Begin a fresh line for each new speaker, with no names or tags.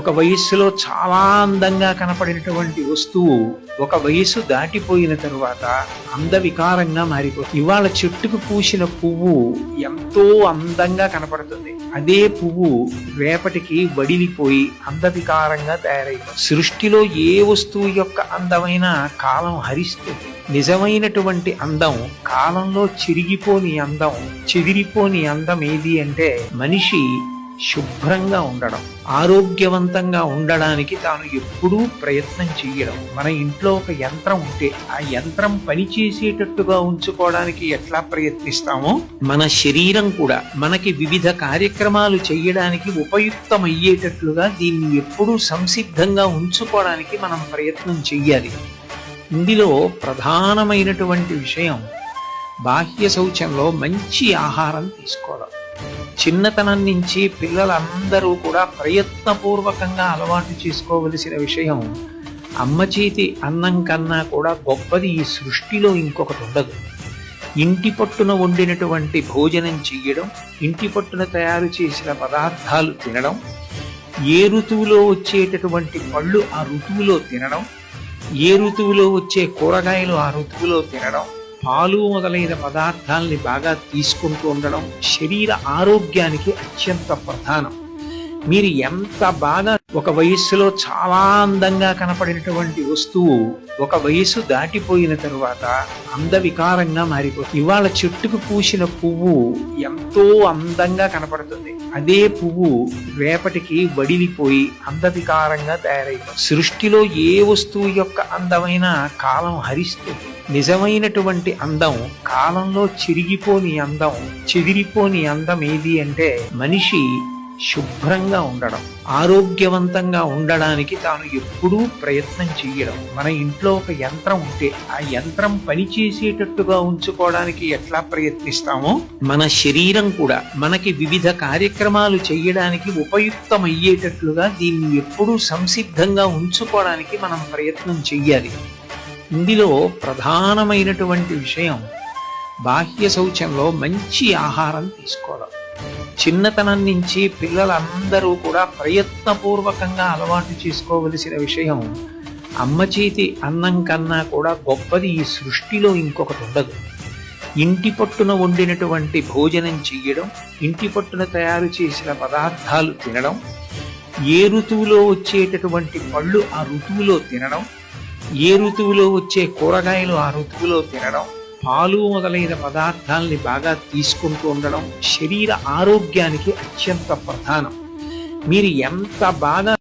ఒక వయస్సులో చాలా అందంగా కనపడినటువంటి వస్తువు ఒక వయస్సు దాటిపోయిన తరువాత అందవికారంగా మారిపోతుంది. ఇవాళ చెట్టుకు పూసిన పువ్వు ఎంతో అందంగా కనపడుతుంది. అదే పువ్వు రేపటికి వడిలిపోయి అందవికారంగా తయారైపోతుంది. సృష్టిలో ఏ వస్తువు యొక్క అందమైన కాలం హరిస్తుంది. నిజమైనటువంటి అందం కాలంలో చెదిరిపోని అందం ఏది అంటే మనిషి శుభ్రంగా ఉండడం, ఆరోగ్యవంతంగా ఉండడానికి తాను ఎప్పుడూ ప్రయత్నం చెయ్యడం. మన ఇంట్లో ఒక యంత్రం ఉంటే ఆ యంత్రం పనిచేసేటట్టుగా ఉంచుకోవడానికి ఎట్లా ప్రయత్నిస్తామో మన శరీరం కూడా మనకి వివిధ కార్యక్రమాలు చెయ్యడానికి ఉపయుక్తమయ్యేటట్లుగా దీన్ని ఎప్పుడూ సంసిద్ధంగా ఉంచుకోవడానికి మనం ప్రయత్నం చెయ్యాలి. ఇందులో ప్రధానమైనటువంటి విషయం బాహ్య శౌచంలో మంచి ఆహారం తీసుకోవడం. చిన్నతనం నుంచి పిల్లలందరూ కూడా ప్రయత్నపూర్వకంగా అలవాటు చేసుకోవలసిన విషయం, అమ్మ చేతి అన్నం కన్నా కూడా గొప్పది ఈ సృష్టిలో ఇంకొకటి ఉండదు. ఇంటి పట్టున వండినటువంటి భోజనం చెయ్యడం, ఇంటి పట్టున తయారు చేసిన పదార్థాలు తినడం, ఏ ఋతువులో వచ్చేటటువంటి పళ్ళు ఆ ఋతువులో తినడం, ఏ ఋతువులో వచ్చే కూరగాయలు ఆ ఋతువులో తినడం, పాలు మొదలైన పదార్థాలని బాగా తీసుకుంటూ ఉండడం శరీర ఆరోగ్యానికి అత్యంత ప్రధానం. మీరు ఎంత బాగా ఒక వయస్సులో చాలా అందంగా కనపడినటువంటి వస్తువు ఒక వయస్సు దాటిపోయిన తరువాత అందవికారంగా మారిపోతుంది. ఇవాళ చెట్టుకు పూసిన పువ్వు ఎంతో అందంగా కనపడుతుంది. అదే పువ్వు రేపటికి వడిలిపోయి అందవికారంగా తయారైపోతుంది. సృష్టిలో ఏ వస్తువు యొక్క అందమైన కాలం హరిస్తుంది. నిజమైనటువంటి అందం కాలంలో చెదిరిపోని అందం ఏది అంటే మనిషి శుభ్రంగా ఉండడం, ఆరోగ్యవంతంగా ఉండడానికి తాను ఎప్పుడూ ప్రయత్నం చెయ్యడం. మన ఇంట్లో ఒక యంత్రం ఉంటే ఆ యంత్రం పనిచేసేటట్టుగా ఉంచుకోవడానికి ఎట్లా ప్రయత్నిస్తామో మన శరీరం కూడా మనకి వివిధ కార్యక్రమాలు చెయ్యడానికి ఉపయుక్తమయ్యేటట్లుగా దీన్ని ఎప్పుడూ సంసిద్ధంగా ఉంచుకోవడానికి మనం ప్రయత్నం చెయ్యాలి. ఇందులో ప్రధానమైనటువంటి విషయం బాహ్య శౌచంలో మంచి ఆహారం తీసుకోవడం. చిన్నతనం నుంచి పిల్లలందరూ కూడా ప్రయత్నపూర్వకంగా అలవాటు చేసుకోవలసిన విషయం, అమ్మ చేతి అన్నం కన్నా కూడా గొప్పది ఈ సృష్టిలో ఇంకొకటి ఉండదు. ఇంటి పట్టున వండినటువంటి భోజనం చెయ్యడం, ఇంటి పట్టున తయారు చేసిన పదార్థాలు తినడం, ఏ ఋతువులో వచ్చేటటువంటి పళ్ళు ఆ ఋతువులో తినడం, ఏ ఋతువులో వచ్చే కూరగాయలు ఆ ఋతువులో తినడం, పాలు మొదలైన పదార్థాలని బాగా తీసుకుంటూ ఉండడం శరీర ఆరోగ్యానికి అత్యంత ప్రధానం. మీరు ఎంత బాగా